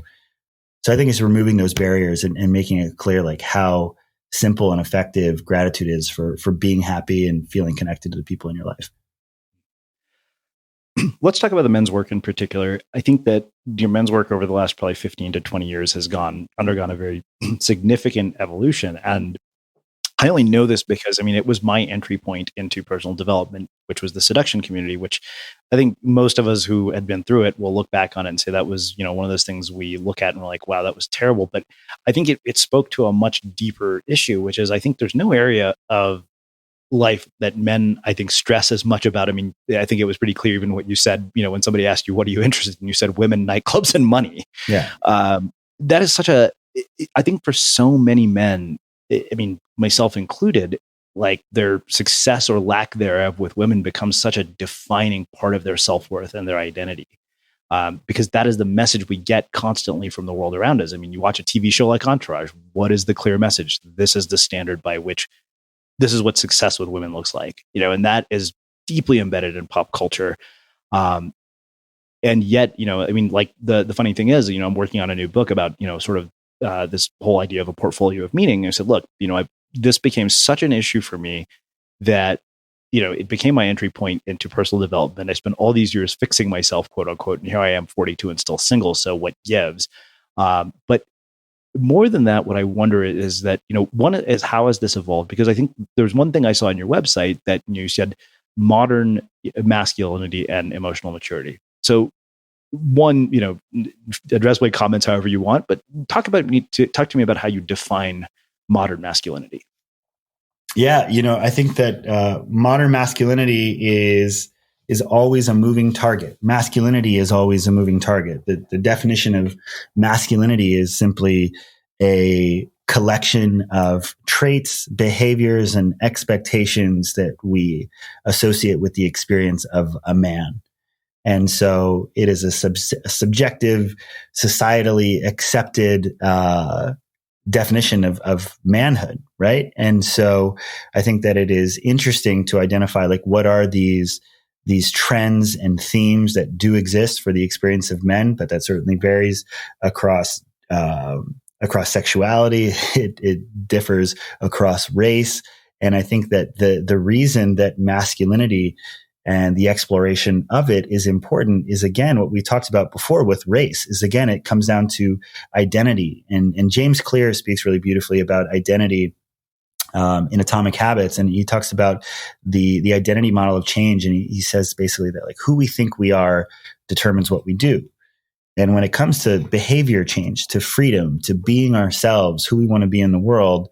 I think it's removing those barriers and making it clear like how simple and effective gratitude is for being happy and feeling connected to the people in your life. Let's talk about the men's work in particular. I think that your men's work over the last probably 15 to 20 years has undergone a very significant evolution. And I only know this because, it was my entry point into personal development, which was the seduction community, which I think most of us who had been through it will look back on it and say that was, one of those things we look at and we're like, wow, that was terrible. But I think it spoke to a much deeper issue, which is I think there's no area of life that men, I think, stress as much about. I think it was pretty clear even what you said, when somebody asked you, what are you interested in? You said women, nightclubs, and money. Yeah. That is such a I think for so many men, I mean, myself included, like their success or lack thereof with women becomes such a defining part of their self-worth and their identity. Because that is the message we get constantly from the world around us. I mean, you watch a TV show like Entourage. What is the clear message? This is the standard by which this is what success with women looks like, and that is deeply embedded in pop culture. And yet, I mean, like the funny thing is, I'm working on a new book about, sort of this whole idea of a portfolio of meaning. And I said, look, this became such an issue for me that, it became my entry point into personal development. I spent all these years fixing myself, quote unquote, and here I am 42 and still single. So what gives? But more than that, what I wonder is that, one is how has this evolved? Because I think there's one thing I saw on your website that you said modern masculinity and emotional maturity. So one, address my comments however you want, but talk to me about how you define modern masculinity. Yeah, I think that modern masculinity is always a moving target. Masculinity is always a moving target. The definition of masculinity is simply a collection of traits, behaviors, and expectations that we associate with the experience of a man. And so it is a subjective, societally accepted definition of manhood, right? And so I think that it is interesting to identify like what are these trends and themes that do exist for the experience of men, but that certainly varies across sexuality. It differs across race. And I think that the reason that masculinity and the exploration of it is important is, again, what we talked about before with race is, again, it comes down to identity. And James Clear speaks really beautifully about identity in Atomic Habits. And he talks about the identity model of change. And he says basically that like who we think we are determines what we do. And when it comes to behavior change, to freedom, to being ourselves, who we want to be in the world,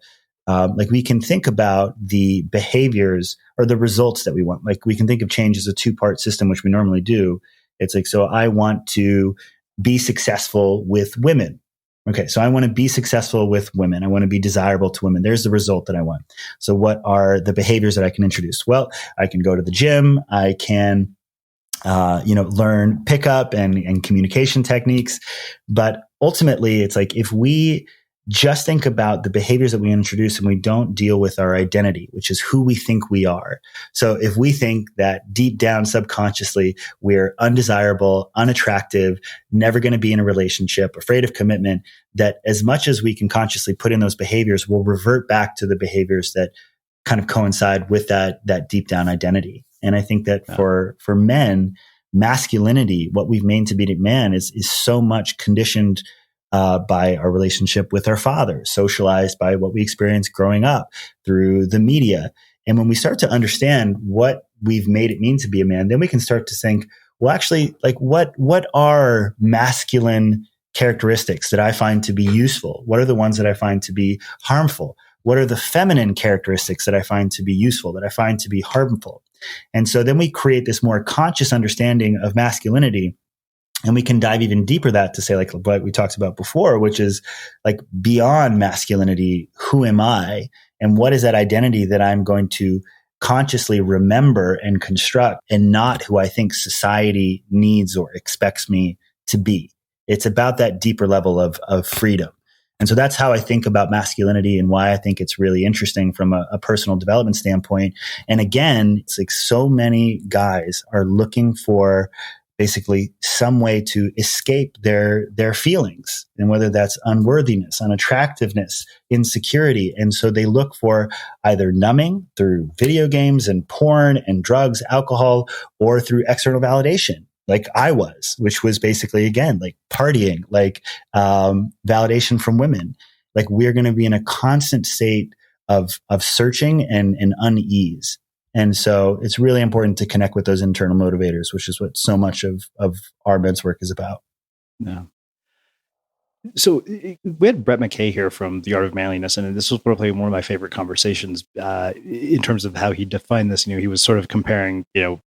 like we can think about the behaviors or the results that we want. Like we can think of change as a two-part system, which we normally do. It's like, so I want to be successful with women. Okay, so I want to be successful with women. I want to be desirable to women. There's the result that I want. So what are the behaviors that I can introduce? Well, I can go to the gym. I can learn pickup and communication techniques. But ultimately, it's like if we just think about the behaviors that we introduce and we don't deal with our identity, which is who we think we are. So if we think that deep down subconsciously, we're undesirable, unattractive, never going to be in a relationship, afraid of commitment, that as much as we can consciously put in those behaviors, we'll revert back to the behaviors that kind of coincide with that deep down identity. And I think that for men, masculinity, what we've made to be man is so much conditioned by our relationship with our father, socialized by what we experienced growing up through the media. And when we start to understand what we've made it mean to be a man, then we can start to think, well, actually, like what are masculine characteristics that I find to be useful? What are the ones that I find to be harmful? What are the feminine characteristics that I find to be useful, that I find to be harmful? And so then we create this more conscious understanding of masculinity. And we can dive even deeper that to say like what we talked about before, which is like beyond masculinity, who am I? And what is that identity that I'm going to consciously remember and construct and not who I think society needs or expects me to be? It's about that deeper level of freedom. And so that's how I think about masculinity and why I think it's really interesting from a personal development standpoint. And again, it's like so many guys are looking for basically some way to escape their feelings, and whether that's unworthiness, unattractiveness, insecurity. And so they look for either numbing through video games and porn and drugs, alcohol, or through external validation, like I was, which was basically, again, like partying, like validation from women. Like we're going to be in a constant state of searching and unease. And so it's really important to connect with those internal motivators, which is what so much of our men's work is about. Yeah. So we had Brett McKay here from The Art of Manliness, and this was probably one of my favorite conversations in terms of how he defined this. He was sort of comparing,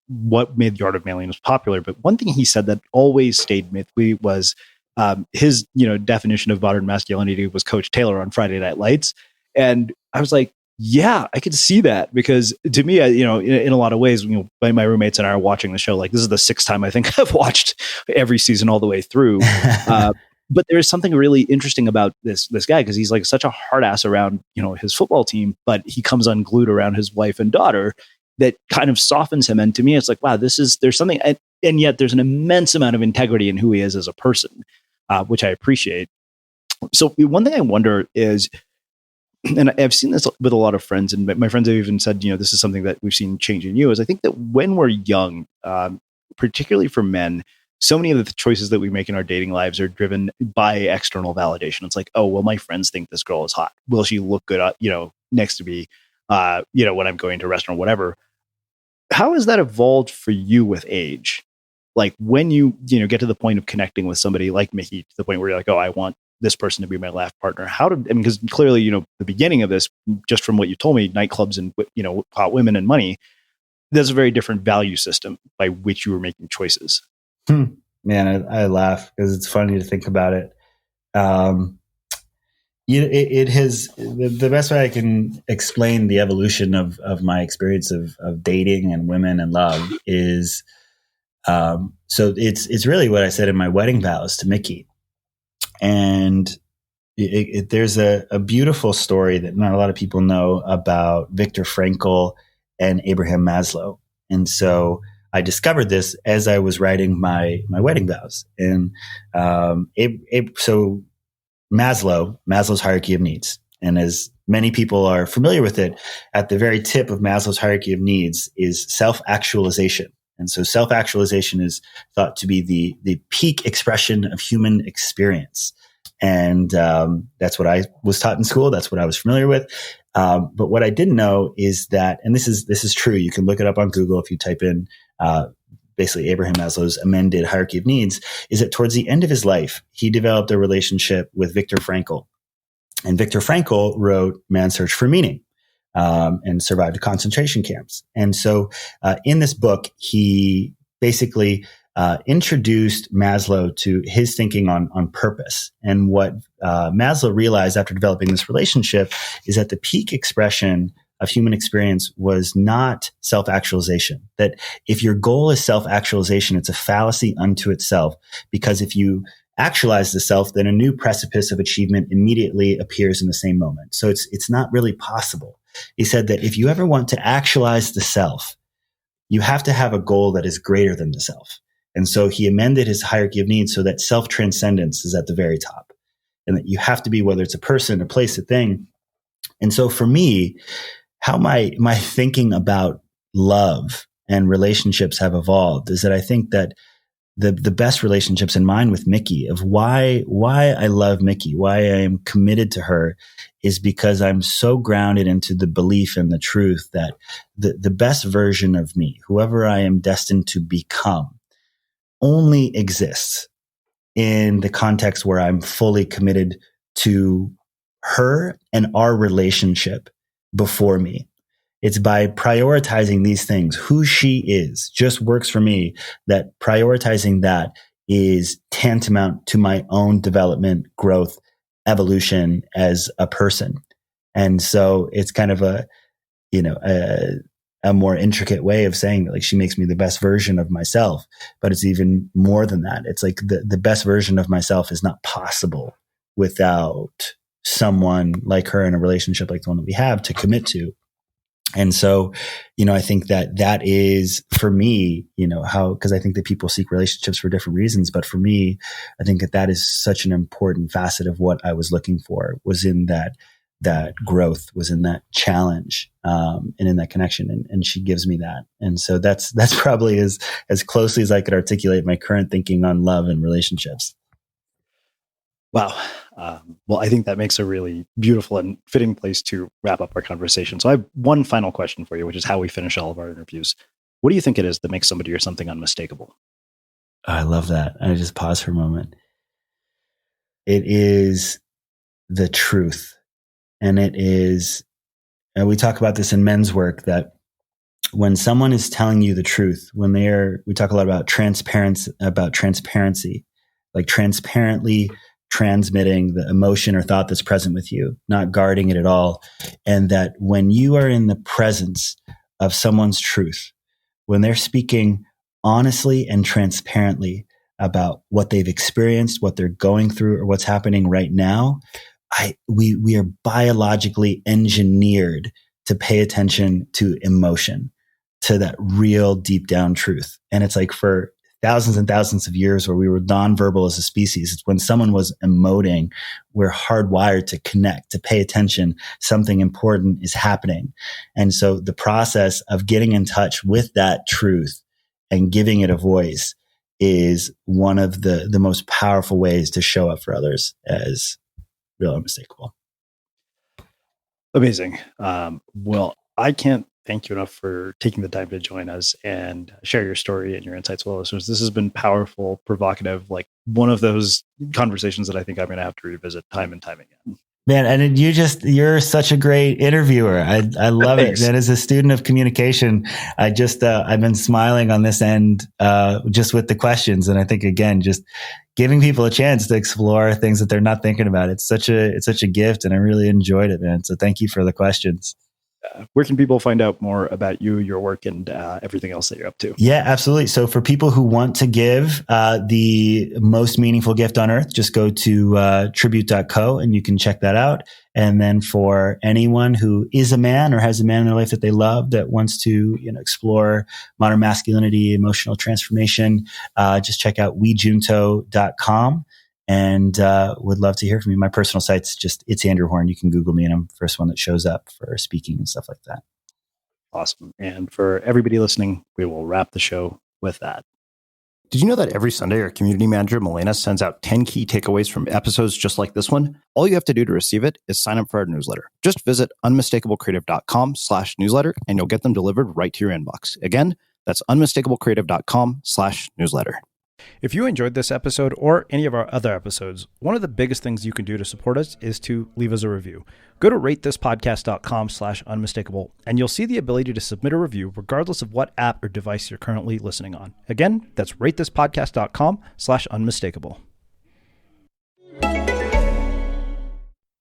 what made The Art of Manliness popular. But one thing he said that always stayed with me was his definition of modern masculinity was Coach Taylor on Friday Night Lights, and I was like, yeah, I could see that, because to me, in a lot of ways, my roommates and I are watching the show. Like, this is the sixth time I think I've watched every season all the way through. But there is something really interesting about this guy, because he's like such a hard ass around his football team, but he comes unglued around his wife and daughter that kind of softens him. And to me, it's like, wow, there's something, and yet there's an immense amount of integrity in who he is as a person, which I appreciate. So one thing I wonder is, and I've seen this with a lot of friends, and my friends have even said, this is something that we've seen change in you, is I think that when we're young, particularly for men, so many of the choices that we make in our dating lives are driven by external validation. It's like, oh, well, my friends think this girl is hot. Will she look good, next to me, when I'm going to a restaurant, whatever. How has that evolved for you with age? Like, when you get to the point of connecting with somebody like Mickey, to the point where you're like, oh, I want this person to be my life partner. Because clearly, the beginning of this, just from what you told me, nightclubs and, hot women and money, there's a very different value system by which you were making choices. Man, I laugh because it's funny to think about it. It has, the best way I can explain the evolution of my experience of dating and women and love is, so it's really what I said in my wedding vows to Mickey. And there's a beautiful story that not a lot of people know about Viktor Frankl and Abraham Maslow. And so I discovered this as I was writing my wedding vows. And so Maslow's hierarchy of needs. And as many people are familiar with it, at the very tip of Maslow's hierarchy of needs is self-actualization. And so self-actualization is thought to be the peak expression of human experience. And that's what I was taught in school. That's what I was familiar with. But what I didn't know is that, and this is true, you can look it up on Google if you type in basically Abraham Maslow's amended hierarchy of needs, is that towards the end of his life, he developed a relationship with Viktor Frankl. And Viktor Frankl wrote Man's Search for Meaning, and survived the concentration camps. And so in this book, he basically introduced Maslow to his thinking on purpose. And what Maslow realized after developing this relationship is that the peak expression of human experience was not self-actualization. That if your goal is self-actualization, it's a fallacy unto itself, because if you actualize the self, then a new precipice of achievement immediately appears in the same moment. So it's not really possible. He said that if you ever want to actualize the self, you have to have a goal that is greater than the self. And so he amended his hierarchy of needs so that self-transcendence is at the very top, and that you have to be, whether it's a person, a place, a thing. And so for me, how my thinking about love and relationships have evolved is that I think that the best relationships in mine with Mickey, of why I love Mickey, why I am committed to her, is because I'm so grounded into the belief and the truth that the best version of me, whoever I am destined to become, only exists in the context where I'm fully committed to her and our relationship before me. It's by prioritizing these things. Who she is just works for me, that prioritizing that is tantamount to my own development, growth, evolution as a person. And so it's kind of a more intricate way of saying that, like, she makes me the best version of myself, but it's even more than that. It's like the best version of myself is not possible without someone like her in a relationship like the one that we have to commit to. And so, I think that is for me, because I think that people seek relationships for different reasons. But for me, I think that is such an important facet of what I was looking for, was in that growth, was in that challenge, and in that connection. And she gives me that. And so that's probably as closely as I could articulate my current thinking on love and relationships. Wow. Well, I think that makes a really beautiful and fitting place to wrap up our conversation. So I have one final question for you, which is how we finish all of our interviews. What do you think it is that makes somebody or something unmistakable? I love that. I just pause for a moment. It is the truth. And it is, and we talk about this in men's work, that when someone is telling you the truth, we talk a lot about transparency, like transparently transmitting the emotion or thought that's present with you, not guarding it at all. And that when you are in the presence of someone's truth, when they're speaking honestly and transparently about what they've experienced, what they're going through, or what's happening right now, we are biologically engineered to pay attention to emotion, to that real deep down truth. And it's like for thousands and thousands of years where we were nonverbal as a species, it's when someone was emoting, we're hardwired to connect, to pay attention. Something important is happening. And so the process of getting in touch with that truth and giving it a voice is one of the most powerful ways to show up for others as real unmistakable. Amazing. Well, I can't thank you enough for taking the time to join us and share your story and your insights with listeners. This has been powerful, provocative, like one of those conversations that I think I'm going to have to revisit time and time again. Man, and you're such a great interviewer. I love it. And as a student of communication, I've been smiling on this end, just with the questions. And I think, again, just giving people a chance to explore things that they're not thinking about. It's such a gift, and I really enjoyed it, man. So thank you for the questions. Where can people find out more about you, your work, and everything else that you're up to? Yeah, absolutely. So for people who want to give the most meaningful gift on earth, just go to tribute.co and you can check that out. And then for anyone who is a man or has a man in their life that they love that wants to, explore modern masculinity, emotional transformation, just check out wejunto.com. And would love to hear from you. My personal site's it's Andrew Horn. You can Google me and I'm the first one that shows up for speaking and stuff like that. Awesome. And for everybody listening, we will wrap the show with that. Did you know that every Sunday our community manager, Milena, sends out 10 key takeaways from episodes just like this one? All you have to do to receive it is sign up for our newsletter. Just visit unmistakablecreative.com/newsletter and you'll get them delivered right to your inbox. Again, that's unmistakablecreative.com/newsletter. If you enjoyed this episode or any of our other episodes, one of the biggest things you can do to support us is to leave us a review. Go to ratethispodcast.com/unmistakable and you'll see the ability to submit a review regardless of what app or device you're currently listening on. Again, that's ratethispodcast.com/unmistakable.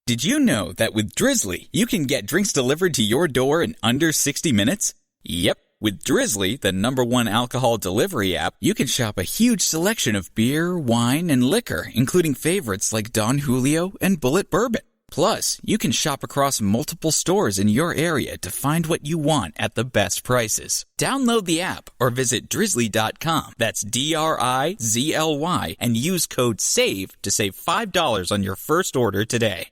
Did you know that with Drizzly, you can get drinks delivered to your door in under 60 minutes? Yep. With Drizzly, the #1 alcohol delivery app, you can shop a huge selection of beer, wine, and liquor, including favorites like Don Julio and Bullet Bourbon. Plus, you can shop across multiple stores in your area to find what you want at the best prices. Download the app or visit drizzly.com. That's DRIZLY and use code SAVE to save $5 on your first order today.